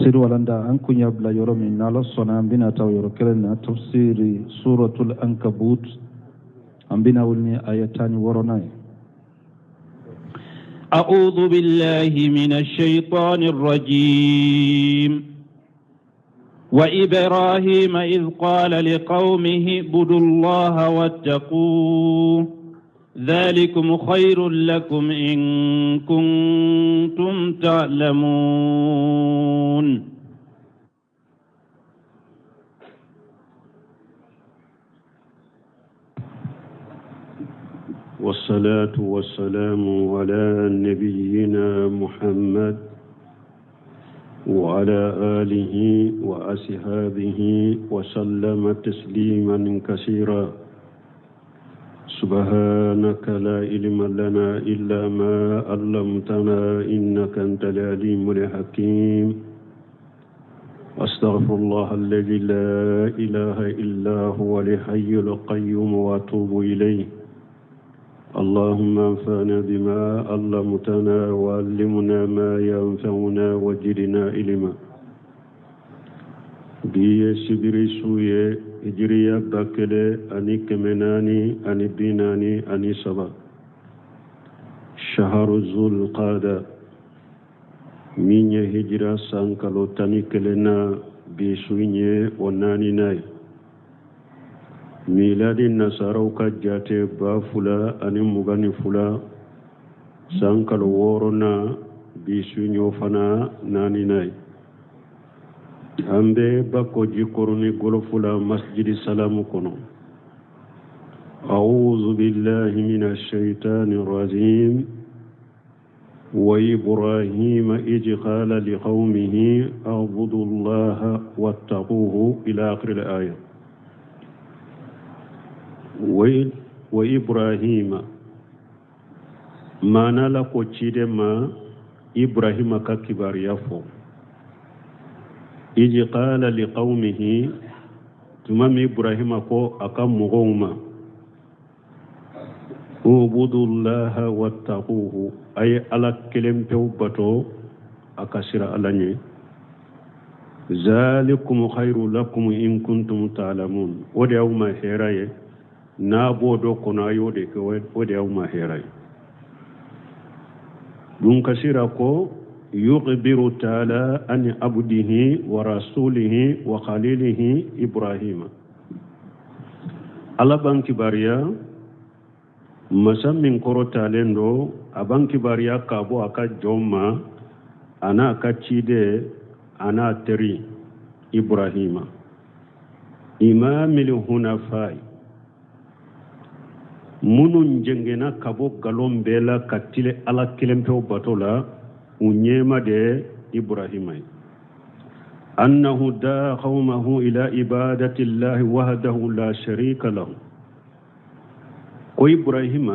tafsir walanda an kunya bla yoro min nalo sona ambina taw yoro kelena tafsiri suratul ankabut ambina wulni ayatani woronay. أعوذ بالله من الشيطان الرجيم وإبراهيم إذ قال لقومه اعبدوا الله واتقوه ذلكم خير لكم إن كنتم تعلمون. والصلاة والسلام على نبينا محمد وعلى آله وأصحابه وسلم تسليما كثيرا. سبحانك لا علم لنا إلا ما علمتنا إنك أنت العليم الحكيم. أستغفر الله الذي لا إله إلا هو الحي القيوم وأتوب إليه. اللهم انفعنا بما علمتنا وعلمنا ما ينفعنا وزدنا علما. بي سبري سوية هجرية باكلة أني كمناني أني بيناني أني سبا شهر ذو القعدة من هجرة سانكالو تاني كلنا بسويني وناني ناي ميلادي النصارى كجاتي بافلا أني مغاني فلا سانكالو ورونا بسويني وفنا ناني ناي ambe bako jikoroni golofula masjidi salamu kono. أعوذ بالله من الشيطان الرجيم وإبراهيم إذ قال لقومه اعبدوا الله واتقوه إلى آخر الآية. وإبراهيم ما نلقو تشيدما إبراهيم ككبار يفو إذ قال لقومه تمام إبراهيم كو أكم مغوما اعبدوا الله واتقوه أي على كلمة توبتو أكسر ألاني ذلكم خير لكم إن كنتم تعلمون. ودي أوما هيراي نابو دو كنا يودي ودي أوما هيراي دون كسيرا كو يخبر تعالى عن عبده ورسوله وخليله إبراهيم. على بانك باريا مسام من كرو تالندو أبانك باريا كابو أكا جوما أنا أكا تشيدي أنا تري إبراهيم إمام الهنفاء منون جنجنا كابو غالوم بيلا كتيل على كلمة بطولا ونيما دي إبراهيم أنه دا قومه إلى عبادة الله وحده لا شريك له. كو إبراهيم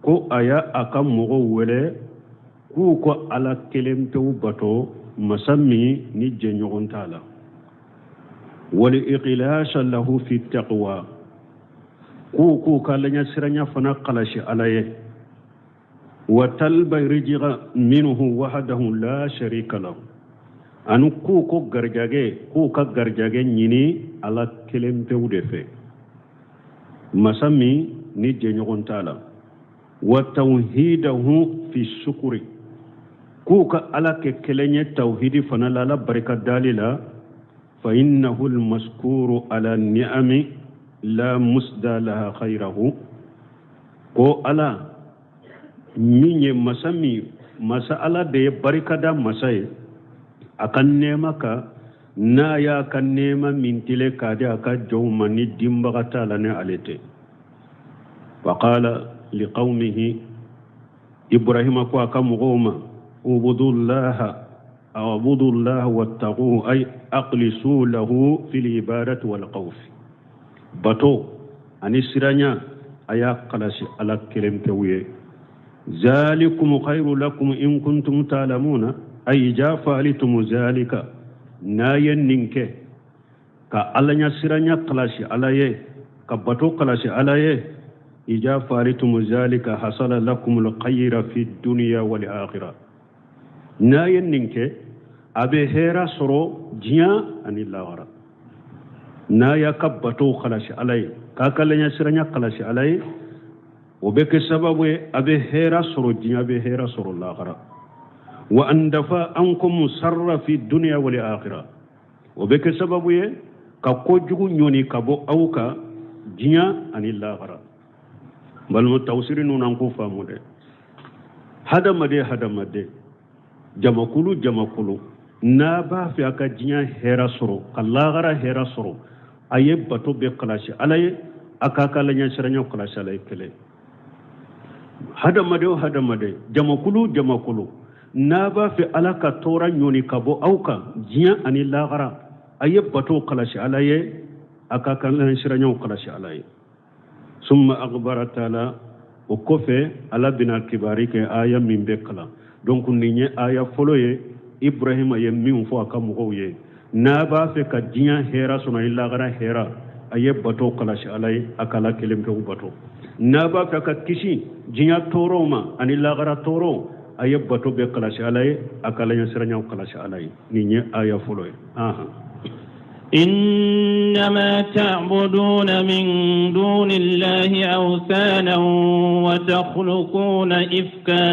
كو آيا أكام مغوولي كو على كلمة بطو مسمي نجنيون تالا ولإقلاش له في التقوى كو كالنيا سرنيا فنا قلش عليه وطلب رزق منه وحده لا شريك له. أنو كو غرجاجي كو كغرجاجي نيني على كلمة ودفع مسمي نجنيون تالا وتوحيده في الشكر كو على كلمة توحيد فنالا بركة داللا فإنه المذكور على النعم لا مسدى لها خيره. كو على minye masami masala da ya barka da masai akan nema ka na ya kan nema mintile ka da aka jawma ni dimba ta lane alete. wa qala liqaumihi ibrahim ko aka mugoma ubudullaha abudullaha wattaquhu ay aqlisu lahu fil ibadati wal khawf. bato ani siranya aya qalasi ala kelem tawye ذلكم خير لكم إن كنتم تعلمون أي جاء فعلتم ذلك نايا ننك كألا نسرنا قلاشي عليه كبتو قلاشي عليه إجا فعلتم ذلك حصل لكم الخير في الدنيا والآخرة نايا ننك abe hera soro jiya ani lagara na ya kabbato khalashi alai ka kallanya siranya khalashi alai وبك سبب أبي هيرا سرو الدنيا أبي هيرا سرو الآخرة وأن دفع أنكم سر في الدنيا والآخرة وبك سبب كقوجو نيوني كبو أوكا دنيا عن الآخرة بل متوسرين ننكو فامود هذا مدي جمكولو نابا في أكا دنيا هيرا سرو كالآخرة هيرا سرو أيب بطو بقلاشي علي أكا كالنيا سرنيو قلاشي علي كلي hadamade jamakulu na ba fi alaka tora nyoni kabo auka jiya ani lagara aye bato kalashi alaye aka kan shiranyo kalashi alaye summa akhbara taala o kofe ala bina kibari ke aya min be kala donc ninye aya foloye ibrahima ye min fo aka mugo ye na ba fi ka jiya hera suna lagara hera aye bato kalashi alaye akala kelim ke bato na ba fi ka kishi jinya toro ma ani lagara toro aye bato be kalashi alay akala nya siranya kalashi alay ni nye aya foloy aha إنما تعبدون من دون الله أوثانا وتخلقون إفكا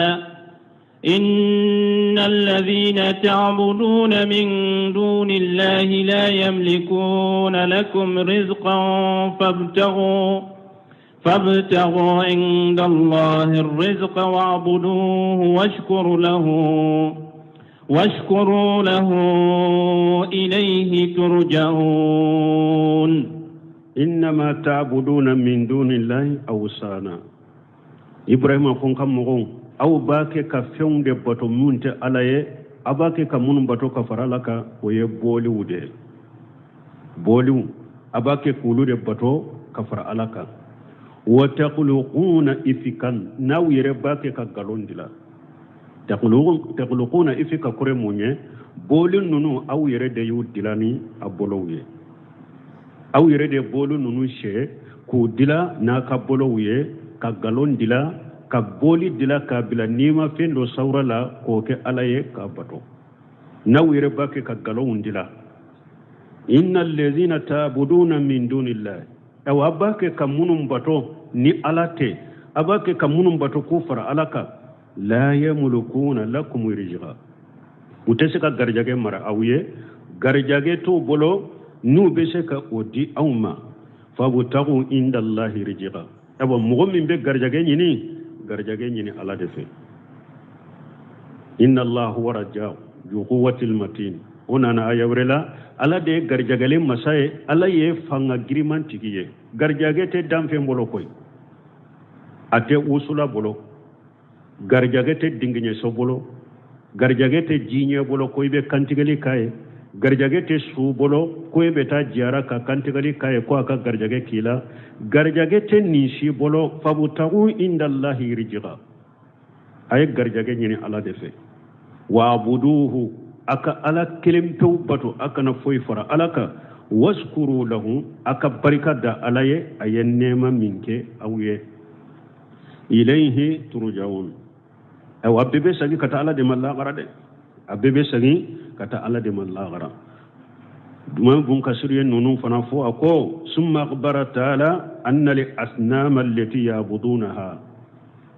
إن الذين تعبدون من دون الله لا يملكون لكم رزقا فابتغوا عند الله الرزق واعبدوه واشكروا له إليه ترجعون إنما تعبدون من دون الله أوثانا إبراهيم كون كمغون أو باكي كفيون دي باتو مونت على أباكي كمون باتو كفرالك ويبوليو دي بوليو أباكي كولو دي باتو كفرالك وتخلقون إفكا ناو يرباكي كغالون دلا تخلقون إفكا كريموني بولين نونو أو يرد يو دلاني أبولوي أو يرد بولين نونو شيء كو دلا ناكا بولوي كغالون دلا كبولي دلا كابلا نيما فين دو سورة لا كوكي ألاي كابتو ناو يرباكي كغالون دلا إن الذين تعبدون من دون الله أو أباك كمونم باتو ني ألاته أباك كمونم باتو كفر ألاك لا يملكون لكم رزقا متسكا غرجاغي مرا أويه غرجاغي تو بولو نو بسكا أودي أوما فابتغوا عند الله رزقا أو مغمم بك غرجاغي ني ألا دفع إن الله هو رجاء ذو قوة المتين onana ayavrela ala de garjagale masaye ala ye fanga griman tigiye garjage te damfe mbolo koy ate usula bolo garjage te dingne so bolo garjage te jinye bolo koy be kantigali kaye garjage te su bolo koy be ta jiara ka kantigali kaye ko aka garjage kila garjage te nishi bolo fabutahu indallahi rijqa ay garjage nyini ala defe wa abuduhu aka ala kelim pew bato aka na foy fara alaka waskuru lahu aka barika da alaye ayen nema minke awye ilayhi turjaun aw abbe sagi kata ala de malla garade abbe sagi kata ala de malla gara duma bun kasriyen nonu fana fo ako summa akhbara taala anna li asnama allati yabudunaha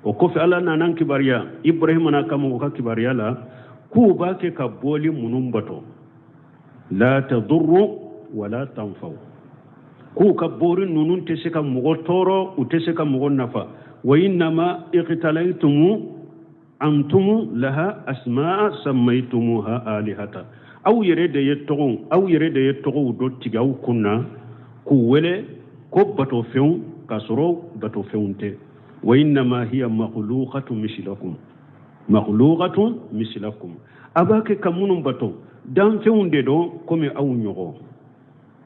o ko fi ala nanan kibariya ibrahim na kamo ka kibariya la ku bake ka boli munun bato la tadurru wala tanfau ku ka borin nunun te sika mugo toro ute sika mugo nafa wa innama iqtalaytum antum laha asmaa sammaytumuha alihata aw yere de yettogo do tigaw kunna ku wele ko bato few kasoro bato fewnte wa innama hiya makhluqatun mislakum abake kamunum bato dan fewnde do komi aw nyogo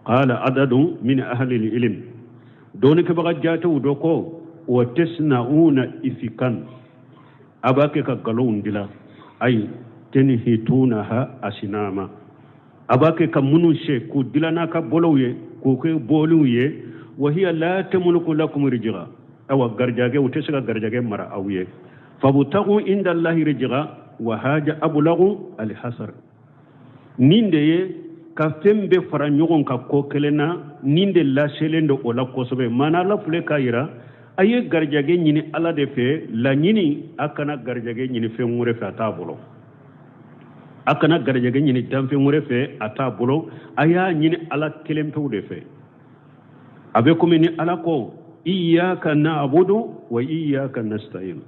qala adadu min ahli ilm doni ke baga jata do ko wa tasnauna ifikan abake ka galondila ay tenhitunaha asinama abake kamunun she ku dilana ka bolowye ko ko boluye wa hiya la tamliku lakum rijqa aw garjage utesga garjage mara awye فابتغوا عند الله رزقا وهذا أبلغ الحصر ninde ye ka fembe fara nyogon ka ko kelena ninde la selendo o la kosobe mana la fule kayira aye garjage nyini ala de fe la nyini akana garjage nyini fe ngure fe atabolo akana garjage nyini damfe ngure fe atabolo aya nyini ala kelempe de fe abe ko ni ala ko iyyaka na'budu wa iyyaka nasta'in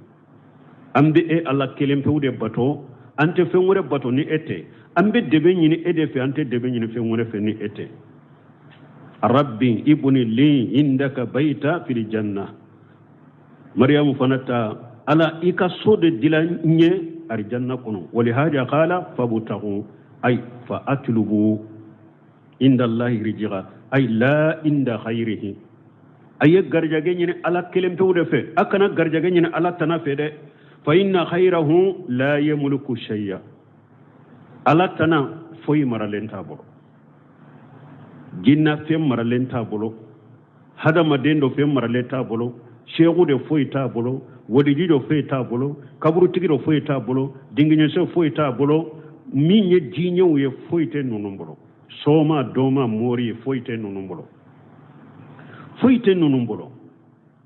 ambe e ala kelempe de bato ante fe ngure bato ni ete ambe debe nyini ede fe ante debe nyini fe ngure fe ni ete rabbi ibni li indaka baita fil janna مريم فنتا على إكسود دلانية أرجعنا كنو ولهذا قال فبتغوا أي فأطلبوا عند الله رجعا أي لا عند خيره أي غرجعين على كلمة ودفع أكنا غرجعين على تنافد فإن خيره لا يملك شيئا على تنا في مرلين تابلو جنة في مرلين تابلو هذا مدين دو في مرلين تابلو shehu de foyi ta bolo wadiji do foyi ta bolo kaburu tigi do foyi ta bolo dinginye se foyi ta bolo minye jinye uye foyi te nunumbolo soma doma mori foyi te nunumbolo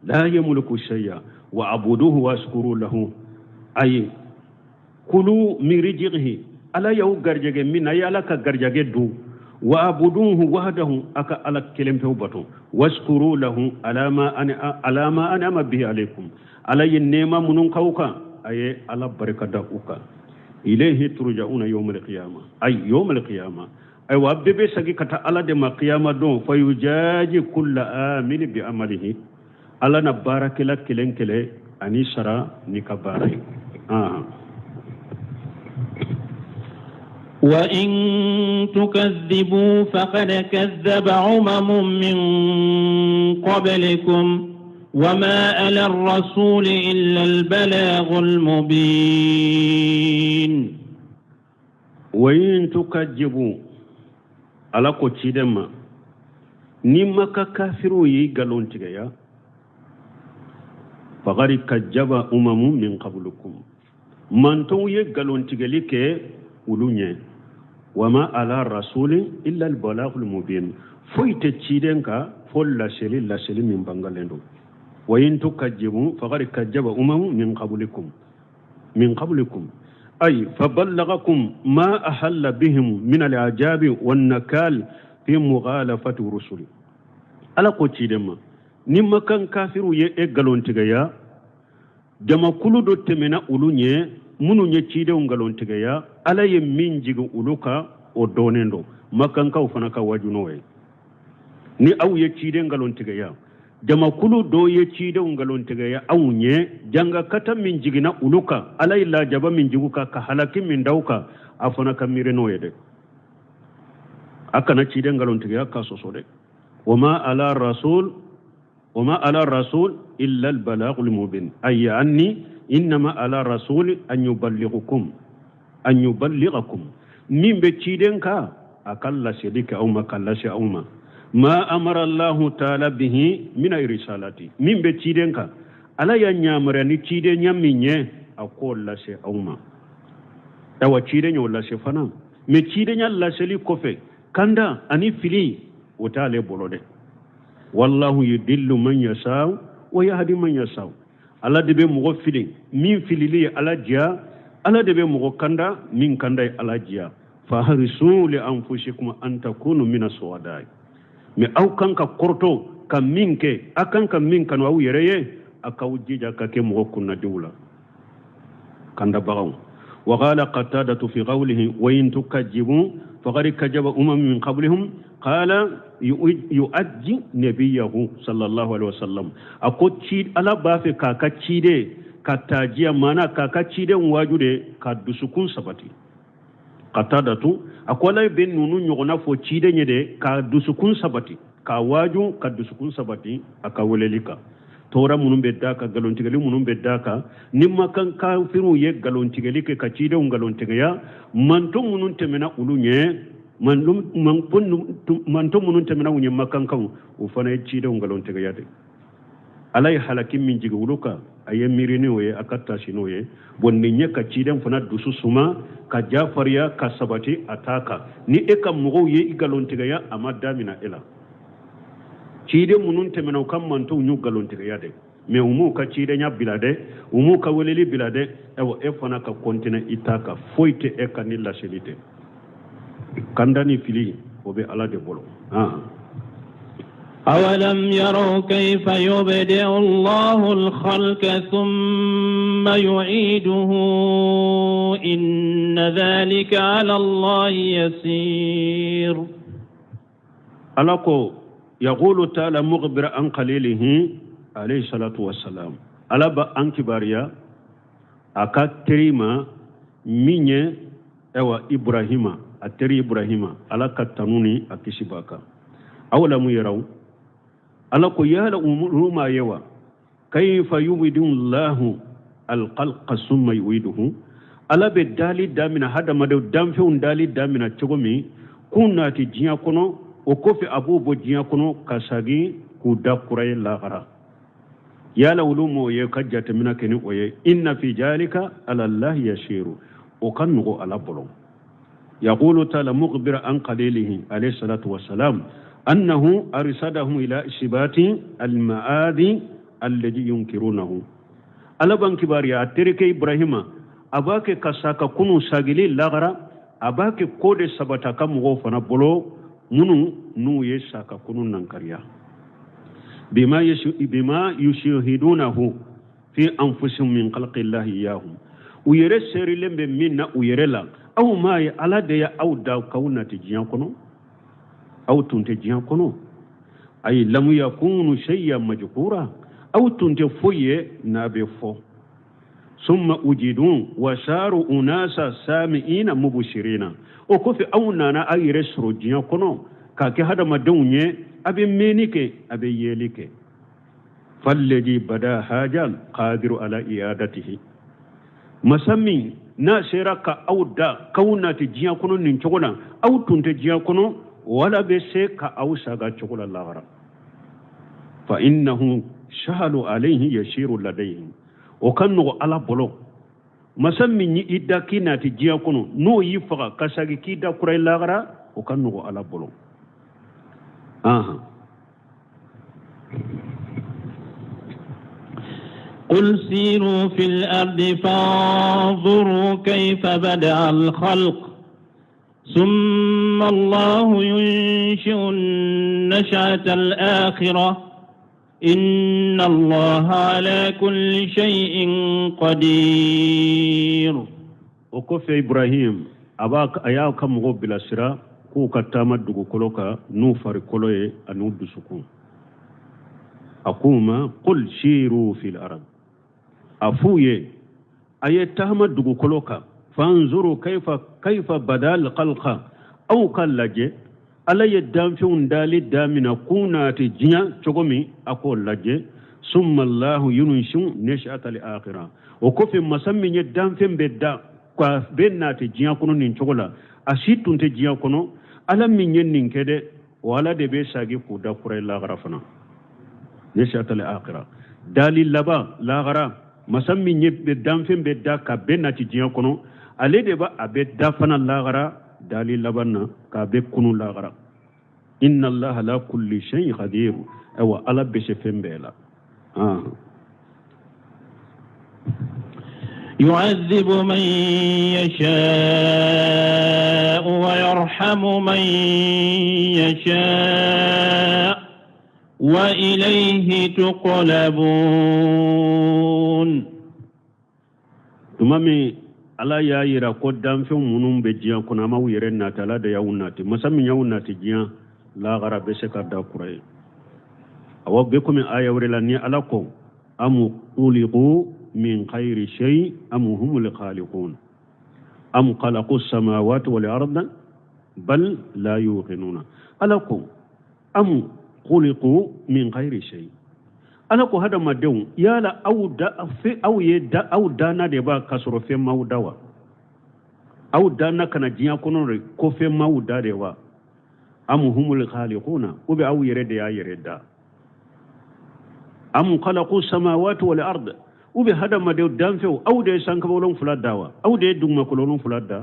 la yamliku shay'a wa abuduhu washkuru lahu ay kulu min rijqihi ala yaw garjage min ay ala ka garjage du wa abuduhu wahdahu aka ala kelempe bato washkuru lahu alama anama bihi alaykum ala yinema munun kawka aye ala barakada uka ilayhi turja'una yawm al-qiyamah ay yawm al-qiyamah ay wa bebe sagi kata ala de ma qiyamah don fayujaji kullu amin bi amalihi ala na barakila kelenkele ani sara ni kabarai وإن تكذبوا فقد كذب من قبلكم وما على الرسول إلا البلاغ المبين وإن تكذبوا على قتيدما نمك كافروا يقالون تغيا فقد كذب من قبلكم من تو يقالون تغيلك ولونye wama ala rasuli illa al-balaghul mubin foite cidenka fol la sheli min bangalendo wa in tukajjibu faqad kajjaba min qablikum ay faballagakum ma ahalla bihim min al-ajabi wan nakal fi mughalafati rusuli ala ko cidema nimma kan kafiru ye e galontiga jama kuludo temena ulunye munu nye cide ungalontiga ya ala ye min jiga uluka o donendo makanka ufanaka wajunowe ni au ye cide ungalontiga ya jama kulu do ye cide ungalontiga ya au nye janga kata min jigina uluka ala illa jaba min jiguka ka halaki min dauka afanaka mireno yede akana cide ungalontiga ya kasoso de wama ala rasul illa al-balaghul mubin ay anni إنما على رسول أن يبلغكم من بتشيدنك أكل شديك أو ما كل شيء أو ما أمر الله تعالى به من رسالتي من بتشيدنك ألا ينامر نتشيدن يمينه أقول لا شيء أو ما أو تشيدن ولا شيء فنا متشيدن لا شيء كوفي كندا أني فيلي وتعالى بولده والله يدل من يشاء ويهدي من يشاء ala de be mogo fili min filili ala jia ala de be mogo kanda min kanda ala jia fa harisu li anfusikum an takunu min as-suwadai mi aw kanka korto kam minke akanka min kan wa yereye akaw jija ka ke mogo kunna diwla kanda bagaw wa qala qatadatu fi qawlihi wa in tukajibu faqad kajaba min qablihim qala yu'addi nabiyahu sallallahu alaihi wasallam akochi ala bafe kaka chide katajiya mana kaka chide wajude ka dusukun sabati qatadatu akola ben nunu nyogona fo chide nyede ka dusukun sabati ka waju ka dusukun sabati aka welelika tora munum bedda ka galontigali munum bedda ka nimma kan kafiru ye galontigali ke ka chide galontigaya manto munun temena ulunye manto munun temena unye makankan ufana chide ngalontiga yade alay halakin min jiguluka aye mirini oye akatta shinoye bonni nyaka ciden fana dusu suma ka jafariya ka sabati ataka ni eka mugo ye igalontiga ya amadda mina ela ciden munun temena kam manto nyu galontiga ya de me umu ka ciden ya bilade umu ka weleli bilade ewo e fana ka kontine itaka foite eka ni la selite kandani fili obe ala de bolo أولم يروا كيف يبدئ الله الخلق ثم يعيده إن ذلك على الله يسير ألاكو يقول تعالى مخبر عن قليله عليه الصلاة والسلام ألا بأن كباريا أكاد تريما ميني أو إبراهيم أتري إبراهيم ألا كتنوني أكسباكا أولم يروا ala ko yala umuruma yawa kayfa yubidu Allah alqalqa summa yuiduhu ala be dali damina hada madaw damfe dali damina chogomi kunna ti jiya kono o kofi abubo jiya kono kasagi ku dakuray lagara yala ulumo ye kajjata mina keni oye inna fi jalika ala Allah yashiru o kannugo ala bolon yaqulu ta'ala mukhbira an qalilihi alayhi salatu wassalam أنه أرسلهم إلى إثبات المآذي الذي ينكرونه ألا بان كباريا أترك إبراهيم أباك كساك كنو ساقلي لغرا أباك كود سبتاك مغوفنا بلو منو نو يساك كنو ننكريا بما يشاهدونه في أنفسهم من خلق الله إياهم ويرى سيرلم بمنا ويرى لا أو ما على ديا أو داو كونا تجيان كنو أو تنتجيان كنو أي لم يكون شيئا مجبورا أو تنتفوي نابفو ثم أجدون وصاروا أناسا سامئين مبشرين وكفي أو نانا أي رسرو جيان كنو كاكي هذا مدوني أبي مينيك أبي يليك فالذي بدا حاجا قادر على إعادته مسمي ناسيرك أو دا كونات جيان كنو ننشغنا أو تنتجيان كنو ولا بسك أو ساقا شغل الله فإنه شهل عليه يشير لديهم وكانوا على بلو مسمي إدا كينا تجيا كنو نو يفغا كساقي كيدا كري الله وكانوا على بلو قل سيروا في الأرض فانظروا كيف بدأ الخلق ثم الله ينشئ النشأة الآخرة إن الله على كل شيء قدير وكفي إبراهيم أباك أياك مغوب بلا سرا كو كتامد دغو كولوكا نوفر كولوي أنود سكون أقوم قل سيروا في الأرض أفوي أيتهمد دغو كولوكا فانظروا كيف بدا الخلق أو كاللجي ألا يدام في اندالي دامنا كونا تجيا تقومي أقول لجي ثم الله ينشئ نشأة الآخرة وكفي مسمي يدام في بدا بينا تجيا كونو نينشولا أشيتون تجيا كونو ألا من ينين كده ولا دبي ساقي كودا كوري لاغرافنا نشأة الآخرة دالي لبا لاغرا مسمي يدام في بدا كبينا تجيا كونو ale de ba abe dafana lagara dali labanna ka be kunu lagara inna allaha la kulli shay'in qadir awa ala be shefembela يعذب من يشاء ويرحم من يشاء وإليه تقلبون تمامي ala ya yira ko danfin munun be jiyan kuna ma wuyere na tala da yawun nati musamman yawun nati jiyan la gara be se kada kurai awa be kuma aya wurela ni ala ko amu uliqu min khairi shay am humul khaliqun am khalaqu samawati wal arda bal la yuqinuna ala ko am khuliqu min khairi shay ala ko hada madew yala awda fi awyeda awda na de ba kasoro fe mawdawa awda na kana jiya kono re ko fe mawda de wa am humul khaliquna ubi aw yere de ya yere da am khalaqu samawati wal ard ube hada ma de danfew aw de sankabolon fuladawa aw de dugma kolon fulada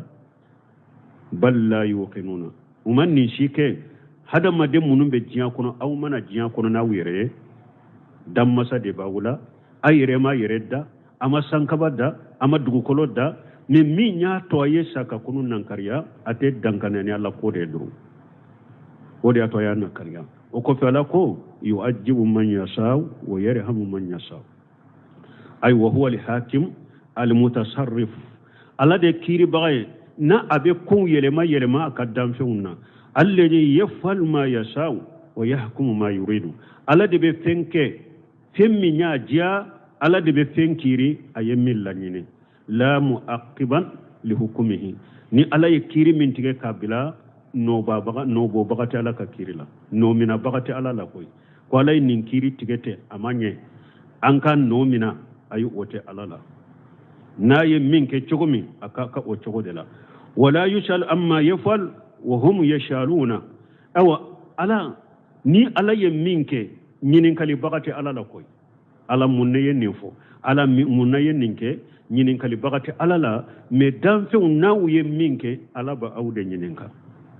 bal la yuqinuna umanni shike hada ma de munum be jiya kono aw mana jiya kono na wire dam masa de bawula ayire ma yiredda ama sankabada ama dugu kolodda min min ya toye saka kunun nan kariya ate dankane ne Allah ko de duru wodi ato ya nan kariya o ko fala ko yu'ajjibu man yasha wa yarhamu man yasha ay wa huwa al-hakim al-mutasarrif ala de kiri bagay na abe kun yelema akadam feunna alladhi yafal ma yasha wa yahkumu ma yuridu ala de be fenke femmi nya dia ala de be fenkiri ayemil lanyine la muaqiban li hukumihi ni ala ye kiri min tige kabila no bo bagati ala ka kiri la no mina bagati ala la koy ko ala nin kiri tigete amanye an kan no mina ayu wote ala la na ye min ke chogomi aka ka o chogo de la wala yushal amma yafal wa hum yashaluna awa ala ni ala ye min ke nyinin kali bagati ala la koy ala munne ye nifo ala munne ye ninke nyinin kali bagati ala la me danfe nawu ye minke ala ba awde nyininka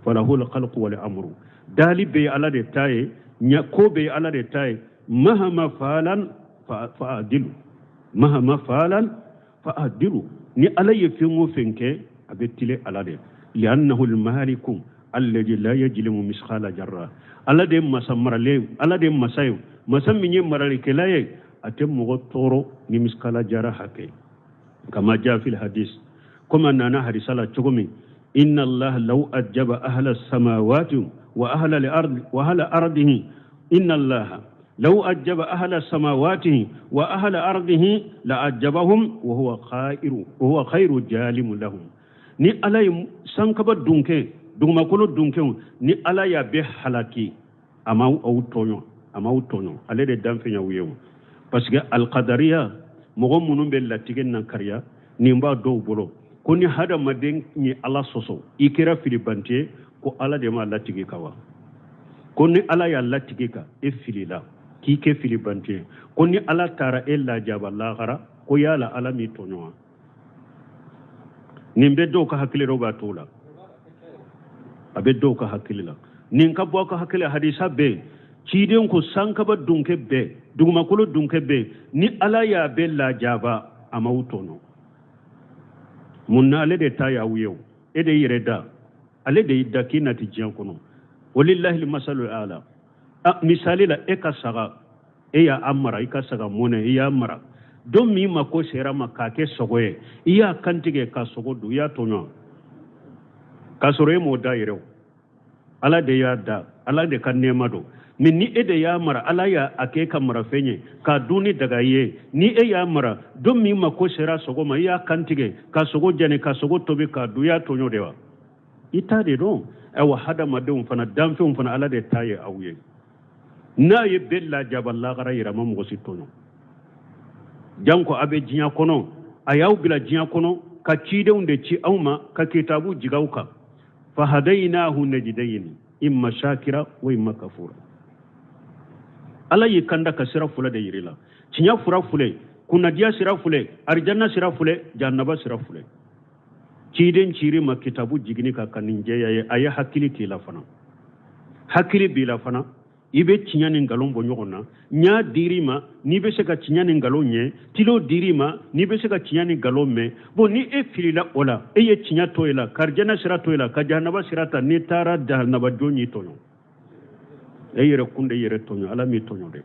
falahu alqalqu wal amru dali be ala de taye nya ko be ala de taye mahama falan fa adilu mahama falan fa adilu ni ala ye fingo fenke abetile ala de li'annahu almalikum alladhi la yajlimu misqala jarra ala de masamarale ala de masayu masamminye marale kelaye atem mo toro ni misqala jarra hake كما جاء في الحديث كما أننا حديثنا تقومي إن الله لو أجب أهل السماوات وأهل الأرض وأهل أرضه إن الله لو أجب أهل السماوات وأهل أرضه لأجبهم وهو خير جالم لهم ni alay sankaba dunke dugma kolo dunke ni alaya be halaki ama tonyo ale de damfenya wiyo parce que al qadariya mogo munun be latigen nan kariya nimba do bolo ko ni hada maden ni ala soso ikira filibante ko ala de ma latigi kawa ko ni ala ya latigi ka e filila ki ke filibante ko ni ala tara ella jaba la gara ko yala ala mi tonyo nimbe do ka hakile roba tola abe do ka hakilila nin ka bo ka hakile hadisa be ciden ko sankaba dunke be duguma kolo dunke be ni ala ya be la jaba amautono munna ale de taya wiyo e de yireda ale de idaki nati jankono walillahi almasalul ala misali la e ka saga e ya amara e ka saga mona e ya amara don mi mako sera makake sogoye iya kantige ka sogodu ya tonyo kasore mo da yiro ala de ya da ala de kan nema do min ni ede ya mara ala ya ake kan mara fenye ka duni daga ye ni e ya mara don mi mako sera sogo ma ya kantige ka sogo jane ka sogo tobe ka du ya tonyo dewa ita de don e wa hada madum fana damfe fana ala de taye awye na ye bella jaballa gara yira mamu go sitonyo janko abe jinya kono ayaw bila jinya kono ka cide unde ci awma ka kitabu jigawka fa hadainahu najdayn imma shakira wa imma kafura ala yi kanda ka sira fula de yirila cinya fura fule kuna dia sira fule arjanna sira fule jannaba sira fule ciden ciri ma kitabu jigini ka kaninje ya aya hakili kila fana hakili bila fana ibe cinya ni ngalon bo nyogona nya dirima ni be se ka cinya ni ngalon nye tilo dirima ni be se ka cinya ni ngalon me bo ni e filila ola e ye cinya toyela karjana sira toyela ka jannaba sirata ni tara jannaba joni toyo e yere kunde yere toyo ala mi toyo de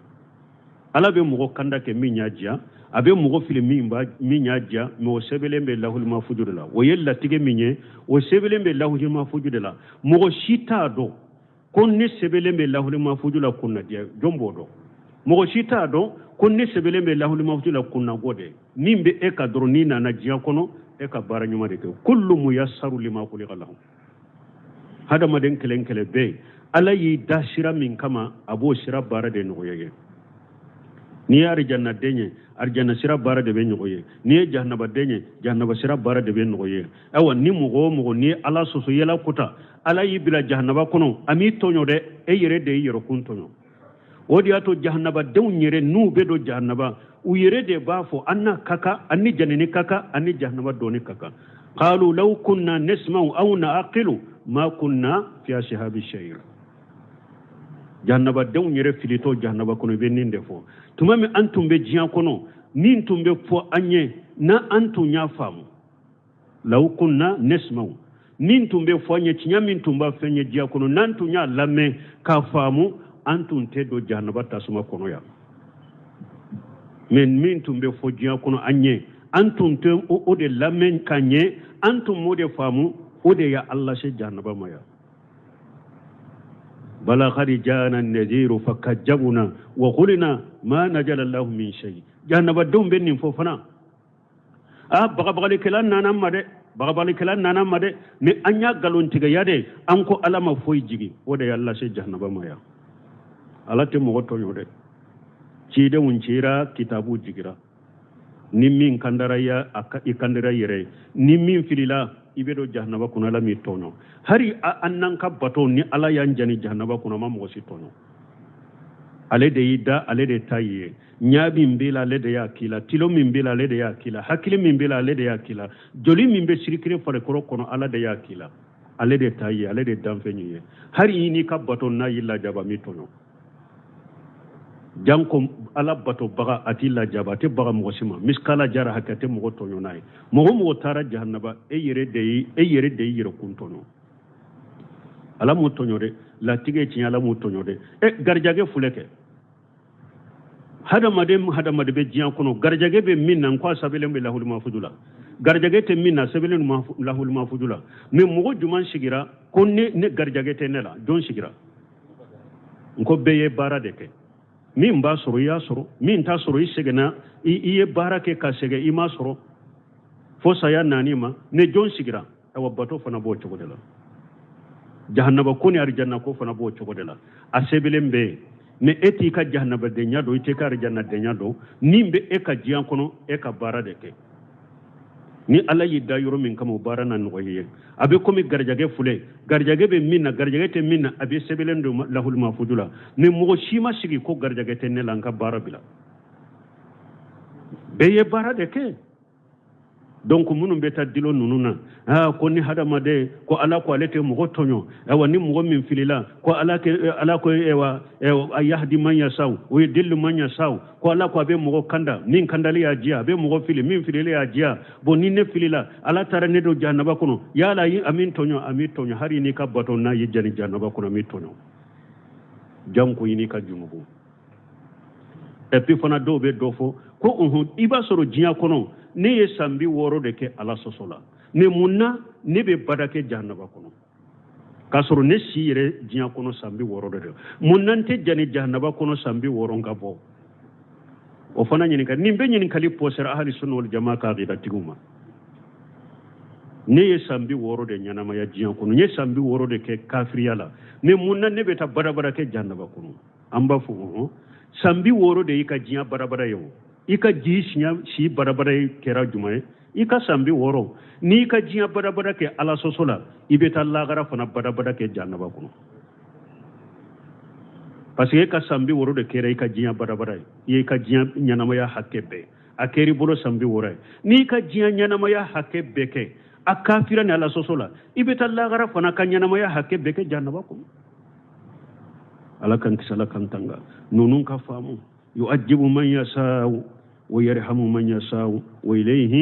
ala be mugo kanda ke mi nyajia abe mugo fili mi nyajia mo sebelembe lahul mafujudela wo yella tige minye wo sebelembe lahul mafujudela mugo shita do kon ne sebelembe lahul mafujula kunna dia jombo do mugo shita do kon ne sebelembe lahul mafujula kunna gode nimbe e ka droni na na jia kono e ka bara nyuma de ko kullu muyassaru lima khuliqa lahu hada maden kele be ala yi dashira min kama abo shira bara de noyege ni arjanna denye arjanna sira bara de be noye ni jahannaba denye jahannaba sira bara de be noye awa ni mugo ni ala soso yela kuta ala yi bila jahannaba kono ami tonyo de e yere de yero kun tonyo ودياتو جهنبا دون يري نو بدو جهنبا ويري دي بافو أنا كاكا أني جنني كاكا أني جهنبا دوني كاكا قالوا لو كنا نسمع أو نعقل ما كنا في أصحاب الشعير جهنبا دون يري فيليتو جهنبا كونو بنين دفو تمامي أنتم بجيان كونو نينتم بفو أني نا أنتم يافامو لو كنا نسمع نينتم بفو أني تنيا مينتم بفني جيا كونو نانتم يا لامي كافامو أنتم تدو جهنبا تاسما كونو يا من مينتم بفو جيا كونو أني أنتم تم أودي لامي كاني أنتم مودي فامو أودي يا الله سي جهنبا مايا بلا قد جاءنا النذير فكذبنا وقلنا ما نزل الله من شيء جهنم دوم بنين فوفنا بغبغلي كلان نانا مده بغبغلي كلان نانا مده مي انيا غالون تيغا ياده انكو علامه فوي جيغي ودا يالله سي جهنم مايا ala te mo to yode ci de won cira kitabu jigira nimmin kandara ya aka ikandara yere nimmin filila ibedo jahannaba kuna la mi tono hari annan ka bato ni ala yan jani jahannaba kuna ma mo si tono ale de ida ale de taye nyabi mbila ale de yakila tilo mbila ale de yakila hakili mbila ale de yakila joli mbe shirikire fare koro kono ala de yakila ale de taye ale de damfenye hari ni ka bato na yilla jaba mi tono janko ala bato baga atilla jaba te baga mo sima miskala jara hakate mo tono nay mo tara jahannaba e yere de yere kuntono ala mo tono de la tige ci ala mo tono de e garjage fuleke hada made be jiyan kono garjage be minna ko sabele be lahul mafudula garjage te minna sabele lahul mafudula me mo juman sigira konne ne garjage te nela don sigira ko beye bara de ke min ba soro ya soro min ta soro isegena iye barake ka sege ima soro fo saya nanima ne jon sigira awa bato fana bo chogodela jahannaba kuni arjanna ko fana bo chogodela asebelembe ne eti ka jahannaba de nyado ite ka arjanna de nyado nimbe e ka jiyan kono e ka bara de ke ni ala yidda yoro min kamo bara nan ngoye abe komi garjage fule garjage be minna garjage te minna abe sebelendo lahul mafudula ni mo shima sigi ko garjage te ne lanka bara bila beye bara de ke donc munum beta dilo nununa ko ni hada made ko ala ko alete mo tonyo ewa ni mo min filila ko ala ko ewa yahdi man yasaw o yidillu man yasaw ko ala ko be mo kanda nin kandali ya jia be mo fili min filile ya jia bo ni ne filila ala tara ne do jahannaba kono yala yi amin tonyo hari ni ka bato na yijani jahannaba kono mi tonyo janko yini ka jumugo e pi fana do be do fo ko iba soro jiya kono ne ye sambi woro de ke ala sosola ne munna ne be badake jahannaba kono kasoro ne sire jiya kono sambi woro de munnante jani jahannaba kono sambi woro ngabo o fana nyini ka nimbe nyini kali posera ahli sunna wal jamaa ka gida tiguma ne ye sambi woro de nyana ma ya jiya kono ne sambi woro de ke kafiriyala ne munna ne be ta badabada ke jahannaba kono amba fu sambi woro de ka jiya badabada yo ika ji shi barabara kera jumae ika sambi woro ni ka jiya barabara ke ala sosola ibeta lagara fana barabara ke jannaba kuno parce que ka sambi woro de kera ika jiya barabara ika jiya nyanama ya hakebe akeri bolo sambi woro ni ka jiya nyanama ya hakebe ke akafira ne ala sosola ibeta lagara fana ka nyanama ya hakebe ke jannaba kuno ala kan kisala kan tanga nunun ka famu yu'ajjibu man yasau ويرحم من يشاء وإليه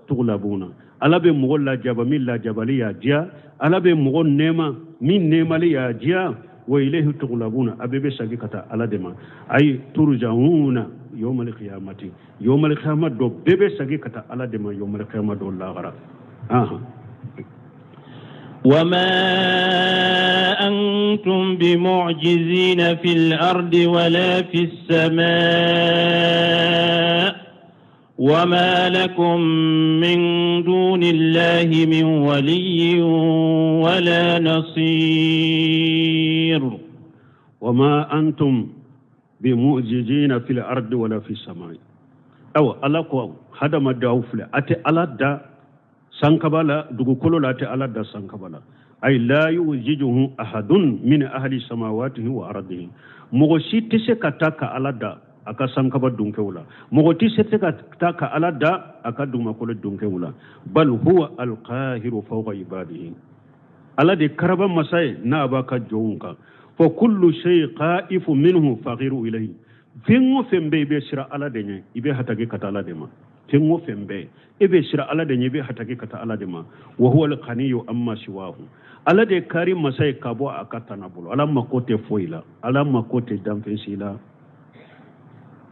تغلبون ala be mogo la jaba min la jabali ya dia ala be mogo nema min nema li ya dia wa ilayhi tughlabuna abebe sagi kata ala dema ay turjauna yawmal qiyamati do bebe sagi kata ala dema yawmal qiyamati do la gara وما أنتم بمعجزين في الأرض ولا في السماء وما لكم من دون الله من ولي ولا نصير وما أنتم بمعجزين في الأرض ولا في السماء أو ألاكو هذا ما دعوفله أتي ألا دا sankabala dugukolo late ala da sankabala ay la yujijuhu ahadun min ahli samawati wa ardihi mogo si tese kataka ala da aka sankaba dunkewula mogo ti sete kataka ala da aka dumakolo dunkewula bal huwa alqahiru fawqa ibadihi ala de karaba masay na abaka jonka fa kullu shay qa'ifu minhu faghiru ilayhi fengo fembe be sira ala de nye ibe hatage kata ala de ma fengo fembe ibe sira ala de nye ibe hatage kata ala de ma wa huwa alqaniyyu amma siwahu ala de kari masay kabo akata na bulo ala makote foila ala makote damfensila